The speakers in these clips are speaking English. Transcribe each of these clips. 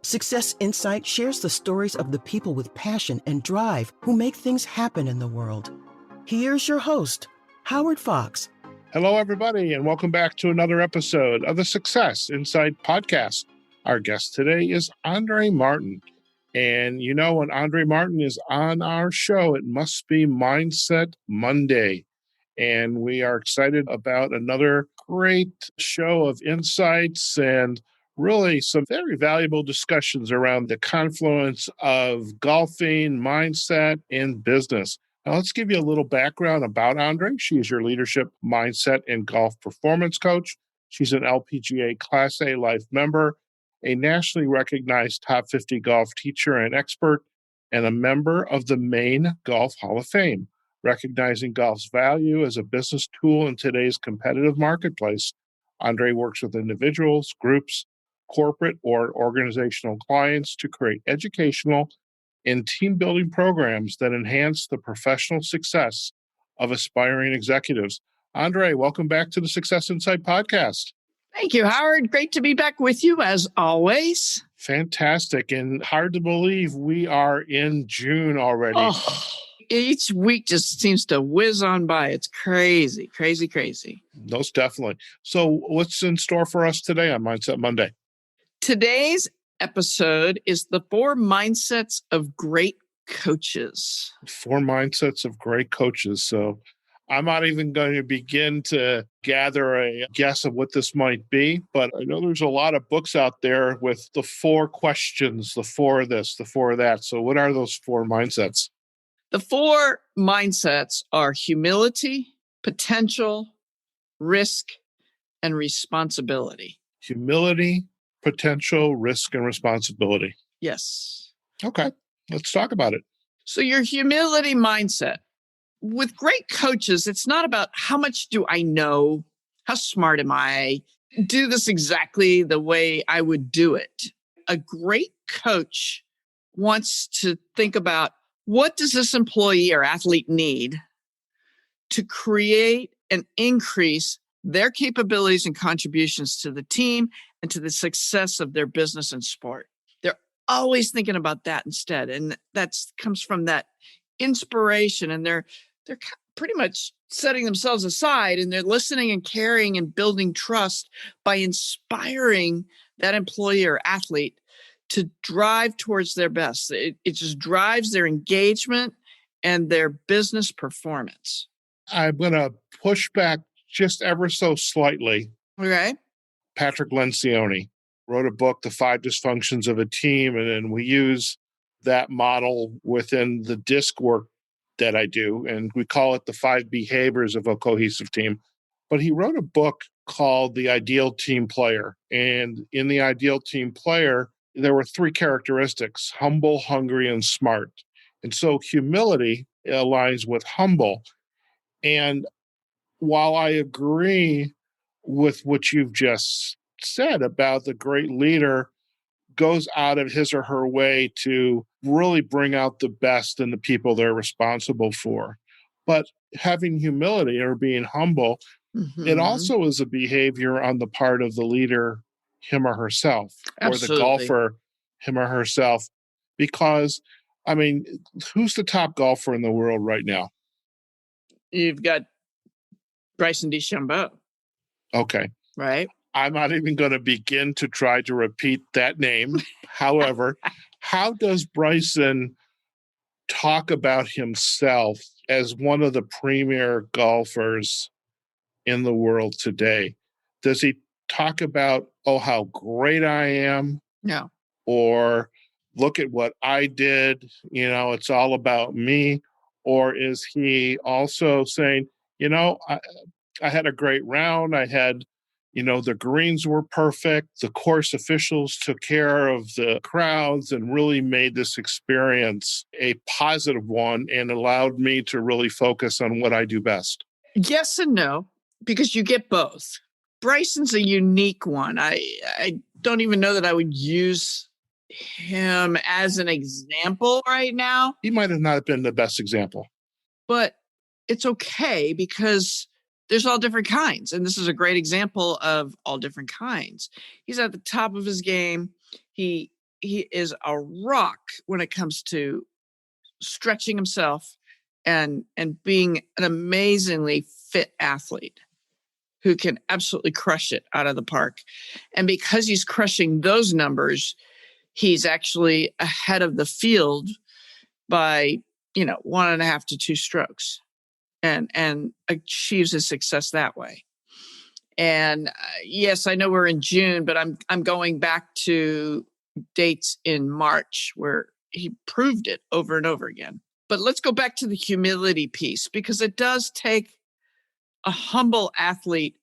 Success Insight shares the stories of the people with passion and drive who make things happen in the world. Here's your host, Howard Fox. Hello, everybody, and welcome back to another episode of the Success Insight podcast. Our guest today is Andrée Martin. And you know, when Andrée Martin is on our show, it must be Mindset Monday. And we are excited about another great show of insights and really some very valuable discussions around the confluence of golfing, mindset, and business. Now, let's give you a little background about Andrée. She is your leadership, mindset, and golf performance coach. She's an LPGA Class A Life member, a nationally recognized top 50 golf teacher and expert, and a member of the Maine Golf Hall of Fame. Recognizing golf's value as a business tool in today's competitive marketplace, Andrée works with individuals, groups, corporate, or organizational clients to create educational and team-building programs that enhance the professional success of aspiring executives. Andrée, welcome back to the Success Insight podcast. Thank you, Howard. Great to be back with you, as always. Fantastic, and hard to believe we are in June already. Oh, each week just seems to whiz on by. It's crazy, crazy, crazy. Most definitely. So what's in store for us today on Mindset Monday? Today's episode is the 4 mindsets of great coaches. 4 mindsets of great coaches. So I'm not even going to begin to gather a guess of what this might be, but I know there's a lot of books out there with the 4 questions, the 4 of this, the 4 of that. So what are those 4 mindsets? The 4 mindsets are humility, potential, risk, and responsibility. Humility, potential, risk, and responsibility. Yes. Okay, let's talk about it. So your humility mindset. With great coaches, it's not about how much do I know, how smart am I, do this exactly the way I would do it. A great coach wants to think about what does this employee or athlete need to create and increase their capabilities and contributions to the team and to the success of their business and sport. They're always thinking about that instead. And that comes from that inspiration, and they're pretty much setting themselves aside, and they're listening and caring and building trust by inspiring that employee or athlete to drive towards their best. It just drives their engagement and their business performance. I'm going to push back just ever so slightly. Okay. Patrick Lencioni wrote a book, The 5 Dysfunctions of a Team, and then we use that model within the DISC work that I do, and we call it the 5 behaviors of a cohesive team. But he wrote a book called The Ideal Team Player, and in the ideal team player, there were 3 characteristics: humble, hungry, and smart. And so humility aligns with humble. And while I agree with what you've just said about the great leader goes out of his or her way to really bring out the best in the people they're responsible for. But having humility or being humble, it also is a behavior on the part of the leader, him or herself, Absolutely. or the golfer, him or herself. Because, I mean, who's the top golfer in the world right now? You've got Bryson DeChambeau. Okay. Right. I'm not even going to begin to try to repeat that name. However, how does Bryson talk about himself as one of the premier golfers in the world today? Does he talk about, oh, how great I am? No. Or look at what I did, it's all about me? Or is he also saying, I had a great round. I had, the greens were perfect. The course officials took care of the crowds and really made this experience a positive one and allowed me to really focus on what I do best. Yes and no, because you get both. Bryson's a unique one. I don't even know that I would use him as an example right now. He might have not been the best example. But it's okay because there's all different kinds. And this is a great example of all different kinds. He's at the top of his game. He he is a rock when it comes to stretching himself and being an amazingly fit athlete who can absolutely crush it out of the park. And because he's crushing those numbers, he's actually ahead of the field by, 1.5 to 2 strokes and achieves his success that way. And yes, I know we're in June, but I'm going back to dates in March where he proved it over and over again. But let's go back to the humility piece, because it does take a humble athlete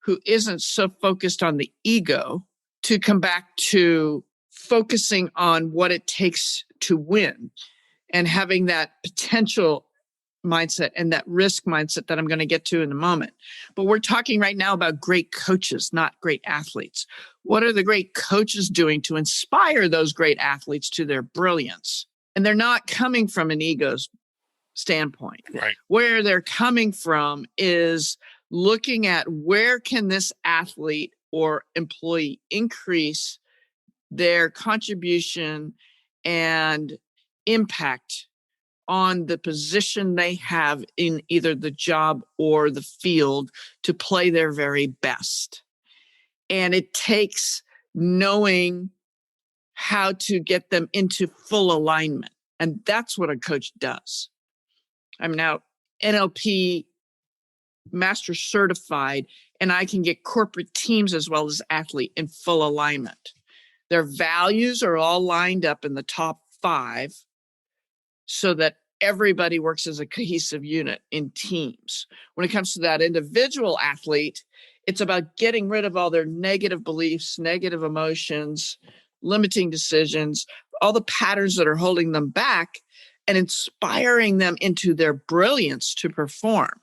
who isn't so focused on the ego to come back to focusing on what it takes to win and having that potential mindset and that risk mindset that I'm going to get to in a moment. But we're talking right now about great coaches, not great athletes. What are the great coaches doing to inspire those great athletes to their brilliance? And they're not coming from an ego's standpoint. Right. Where they're coming from is looking at where can this athlete or employee increase their contribution and impact on the position they have in either the job or the field to play their very best. And it takes knowing how to get them into full alignment. And that's what a coach does. I'm now NLP master certified, and I can get corporate teams as well as athlete in full alignment. Their values are all lined up in the top 5 so that everybody works as a cohesive unit in teams. When it comes to that individual athlete, it's about getting rid of all their negative beliefs, negative emotions, limiting decisions, all the patterns that are holding them back, and inspiring them into their brilliance to perform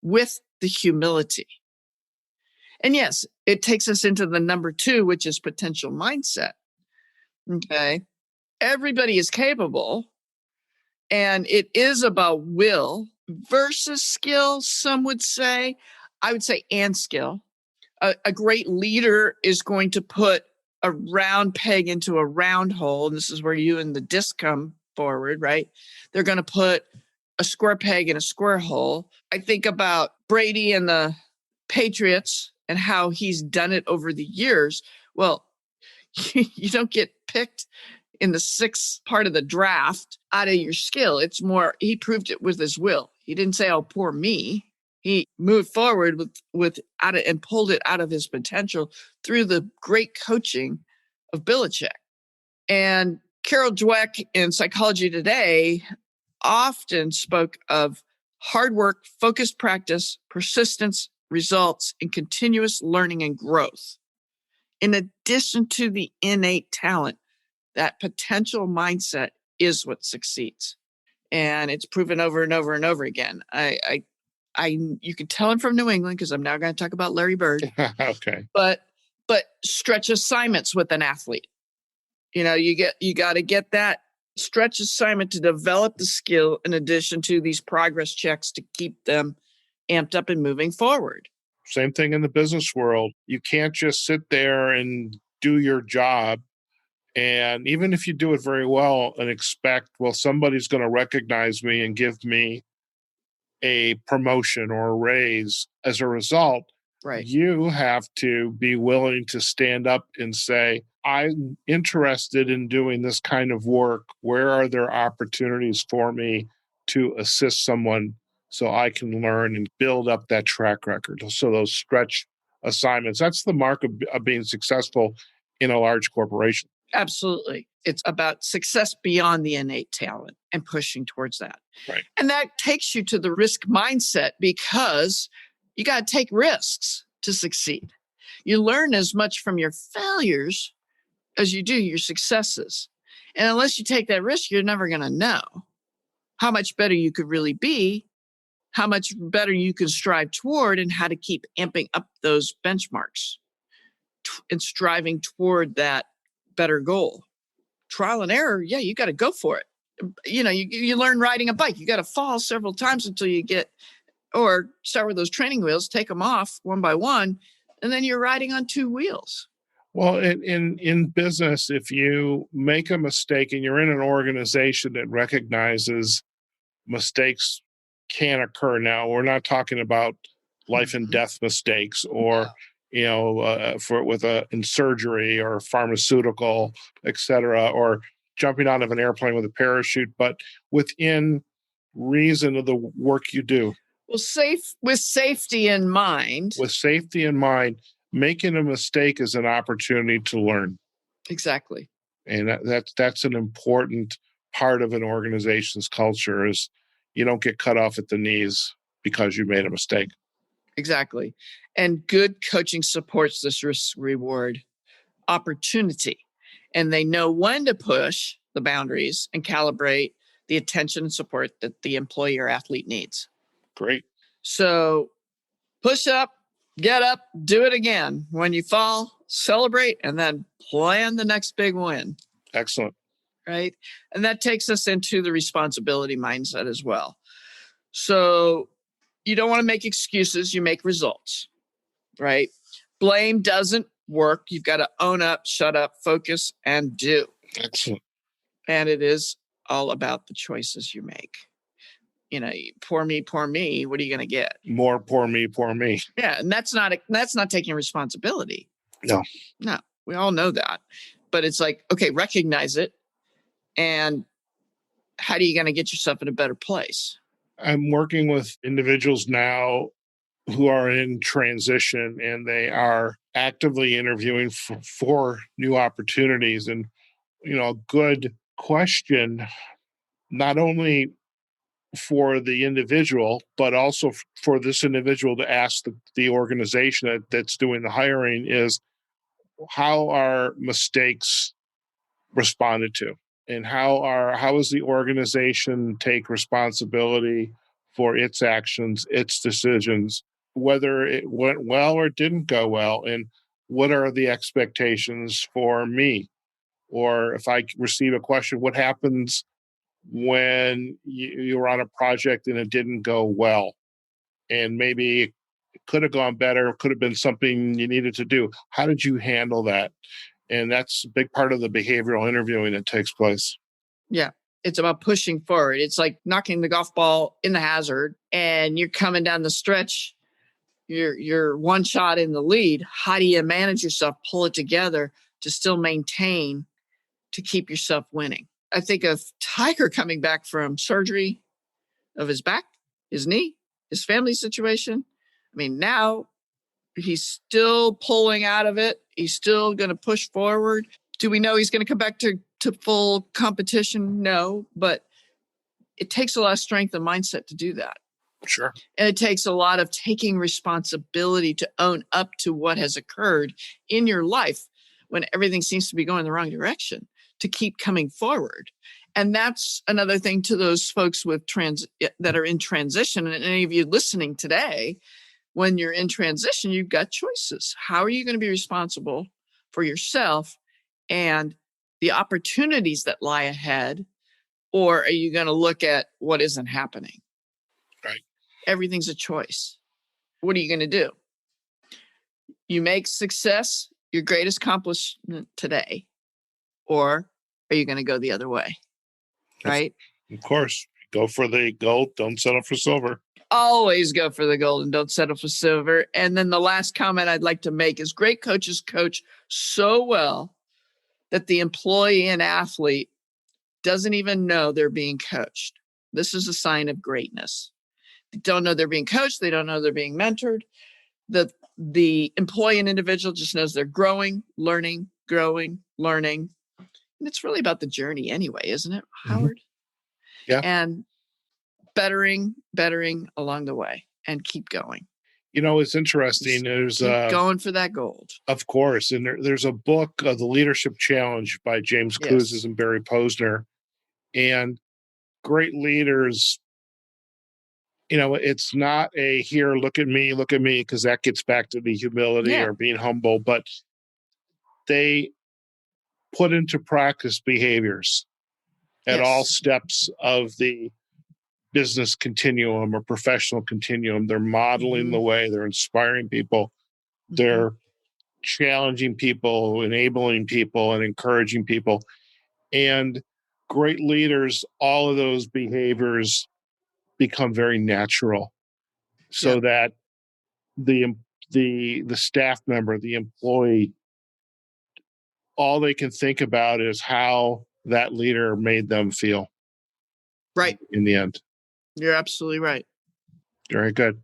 with the humility. And yes, it takes us into the number 2, which is potential mindset. Okay. Everybody is capable, and it is about will versus skill, some would say. I would say and skill. A great leader is going to put a round peg into a round hole, and this is where you and the disc come forward, right? They're going to put a square peg in a square hole. I think about Brady and the Patriots and how he's done it over the years. Well, you don't get picked in the 6th part of the draft out of your skill. It's more, he proved it with his will. He didn't say, oh, poor me. He moved forward with out of, and pulled it out of his potential through the great coaching of Belichick. And Carol Dweck in Psychology Today often spoke of hard work, focused practice, persistence, results, and continuous learning and growth. In addition to the innate talent, that potential mindset is what succeeds. And it's proven over and over and over again. You can tell I'm from New England because I'm now going to talk about Larry Bird. Okay. But stretch assignments with an athlete. You got to get that stretch assignment to develop the skill in addition to these progress checks to keep them amped up and moving forward. Same thing in the business world. You can't just sit there and do your job. And even if you do it very well and expect, well, somebody's going to recognize me and give me a promotion or a raise as a result, right? You have to be willing to stand up and say, I'm interested in doing this kind of work. Where are there opportunities for me to assist someone so I can learn and build up that track record? So those stretch assignments, that's the mark of being successful in a large corporation. Absolutely. It's about success beyond the innate talent and pushing towards that. Right. And that takes you to the risk mindset, because you got to take risks to succeed. You learn as much from your failures as you do your successes. And unless you take that risk, you're never going to know how much better you could really be, how much better you can strive toward, and how to keep amping up those benchmarks and striving toward that better goal. Trial and error, yeah, you got to go for it. You learn riding a bike. You got to fall several times until you get, or start with those training wheels, take them off one by one, and then you're riding on 2 wheels. Well, in business, if you make a mistake and you're in an organization that recognizes mistakes can occur. Now, we're not talking about life and death mistakes or, for with in surgery or pharmaceutical, et cetera, or jumping out of an airplane with a parachute, but within reason of the work you do. Well, with safety in mind. With safety in mind, making a mistake is an opportunity to learn. Exactly. And that's an important part of an organization's culture is you don't get cut off at the knees because you made a mistake. Exactly. And good coaching supports this risk reward opportunity. And they know when to push the boundaries and calibrate the attention and support that the employee or athlete needs. Great. So push up, get up, do it again. When you fall, celebrate, and then plan the next big win. Excellent. Right? And that takes us into the responsibility mindset as well. So you don't want to make excuses, you make results, right? Blame doesn't work. You've got to own up, shut up, focus, and do. Excellent. And it is all about the choices you make. Poor me, poor me. What are you going to get? More poor me, poor me. Yeah, and that's not taking responsibility. No, we all know that. But it's like, okay, recognize it. And how are you going to get yourself in a better place? I'm working with individuals now who are in transition and they are actively interviewing for new opportunities. And, a good question, not only for the individual, but also for this individual to ask the organization that's doing the hiring is how are mistakes responded to? And how does the organization take responsibility for its actions, its decisions, whether it went well or didn't go well, and what are the expectations for me? Or if I receive a question, what happens when you were on a project and it didn't go well? And maybe it could have gone better, could have been something you needed to do. How did you handle that? And that's a big part of the behavioral interviewing that takes place. Yeah. It's about pushing forward. It's like knocking the golf ball in the hazard and you're coming down the stretch. You're one shot in the lead. How do you manage yourself, pull it together to still maintain, to keep yourself winning? I think of Tiger coming back from surgery of his back, his knee, his family situation. I mean, now he's still pulling out of it. He's still going to push forward. Do we know he's going to come back to full competition? No, but it takes a lot of strength and mindset to do that. Sure. And it takes a lot of taking responsibility to own up to what has occurred in your life when everything seems to be going the wrong direction, to keep coming forward. And that's another thing to those folks with that are in transition. And any of you listening today, when you're in transition, you've got choices. How are you going to be responsible for yourself and the opportunities that lie ahead? Or are you going to look at what isn't happening? Right. Everything's a choice. What are you going to do? You make success your greatest accomplishment today, or are you going to go the other way? Right? Of course. Go for the gold. Don't settle for silver. Always go for the gold and don't settle for silver. And then the last comment I'd like to make is great coaches coach so well that the employee and athlete doesn't even know they're being coached. This is a sign of greatness. They don't know they're being coached. They don't know they're being mentored. The employee and individual just knows they're growing, learning. And it's really about the journey anyway, isn't it, Howard? Yeah. And bettering along the way and keep going. It's interesting. There's going for that gold. Of course. And there's a book, The Leadership Challenge by James Kouzes and Barry Posner. And great leaders, it's not a here, look at me, because that gets back to the humility or being humble, but they put into practice behaviors at all steps of the business continuum or professional continuum. They're modeling the way, they're inspiring people. They're challenging people, enabling people, and encouraging people. And great leaders, all of those behaviors become very natural, so Yep. that the staff member, the employee, all they can think about is how that leader made them feel Right. in the end. You're absolutely right. Very good.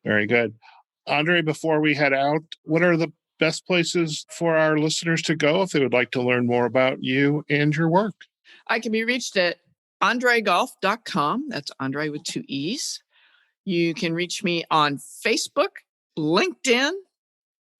Very good. Andrée, before we head out, what are the best places for our listeners to go if they would like to learn more about you and your work? I can be reached at andreegolf.com. That's Andrée with 2 E's. You can reach me on Facebook, LinkedIn,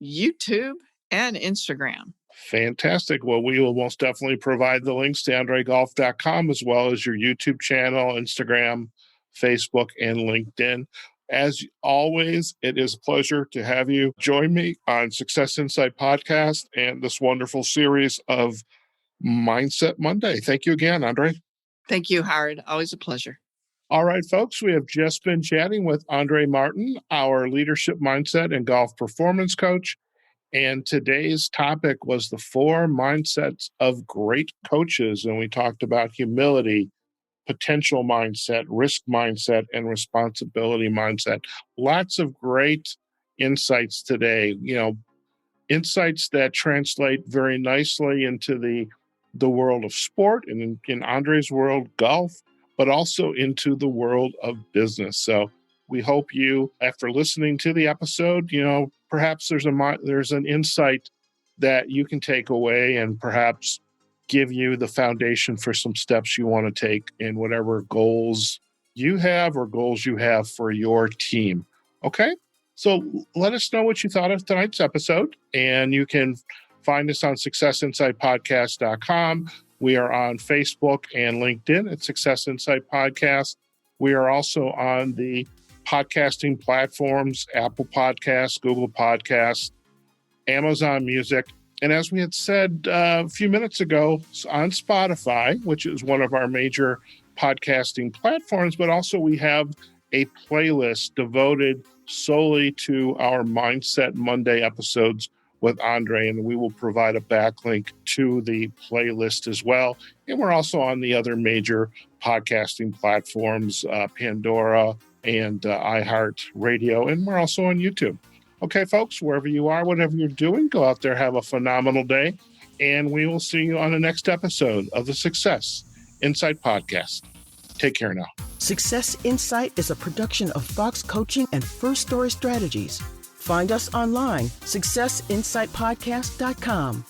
YouTube, and Instagram. Fantastic. Well, we will most definitely provide the links to andreegolf.com as well as your YouTube channel, Instagram, Facebook, and LinkedIn. As always, it is a pleasure to have you join me on Success Insight Podcast and this wonderful series of Mindset Monday. Thank you again, Andrée. Thank you, Howard. Always a pleasure. All right, folks, we have just been chatting with Andrée Martin, our leadership mindset and golf performance coach. And today's topic was the 4 mindsets of great coaches. And we talked about humility, potential mindset, risk mindset, and responsibility mindset. Lots of great insights today, insights that translate very nicely into the world of sport and in Andrée's world, golf, but also into the world of business. So we hope you, after listening to the episode, perhaps there's an insight that you can take away and perhaps give you the foundation for some steps you want to take in whatever goals you have or goals you have for your team. Okay? So let us know what you thought of tonight's episode, and you can find us on successinsightpodcast.com. We are on Facebook and LinkedIn at Success Insight Podcast. We are also on the podcasting platforms, Apple Podcasts, Google Podcasts, Amazon Music. And as we had said a few minutes ago, on Spotify, which is one of our major podcasting platforms, but also we have a playlist devoted solely to our Mindset Monday episodes with Andrée, and we will provide a backlink to the playlist as well. And we're also on the other major podcasting platforms, Pandora and iHeart Radio, and we're also on YouTube. Okay, folks, wherever you are, whatever you're doing, go out there, have a phenomenal day, and we will see you on the next episode of the Success Insight Podcast. Take care now. Success Insight is a production of Fox Coaching and First Story Strategies. Find us online, successinsightpodcast.com.